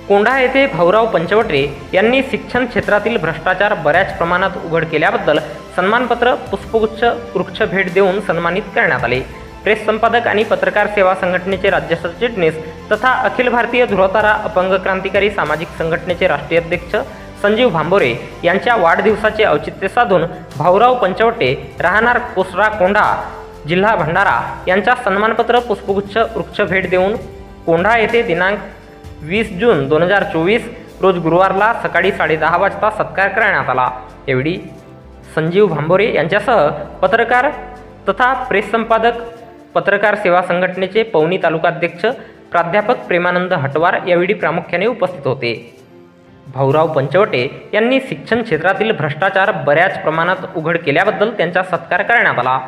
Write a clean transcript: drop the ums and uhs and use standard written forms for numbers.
कोंढा येथे भाऊराव पंचवटे यांनी शिक्षण क्षेत्रातील भ्रष्टाचार बऱ्याच प्रमाणात उघड केल्याबद्दल सन्मानपत्र, पुष्पगुच्छ, वृक्ष भेट देऊन सन्मानित करण्यात आले। प्रेस संपादक आणि पत्रकार सेवा संघटनेचे राज्य सरचिटणीस तथा अखिल भारतीय ध्रुवतारा अपंग क्रांतिकारी सामाजिक संघटनेचे राष्ट्रीय अध्यक्ष संजीव भांबोरे यांच्या वाढदिवसाचे औचित्य साधून भाऊराव पंचवटे राहणार कोसरा कोंढा जिल्हा भंडारा यांच्या सन्मानपत्र, पुष्पगुच्छ, वृक्ष भेट देऊन कोंढा येथे दिनांक 20 जून 2024 रोज गुरुवारला सकाळी 10:30 वाजता सत्कार करण्यात आला। यावेळी संजीव भांबोरे यांच्यासह पत्रकार तथा प्रेस संपादक, पत्रकार सेवा संघटनेचे पवनी तालुकाध्यक्ष प्राध्यापक प्रेमानंद हटवार यावेळी प्रामुख्याने उपस्थित होते। भाऊराव पंचवटे यांनी शिक्षण क्षेत्रातील भ्रष्टाचार बऱ्याच प्रमाणात उघड केल्याबद्दल त्यांचा सत्कार करण्यात आला।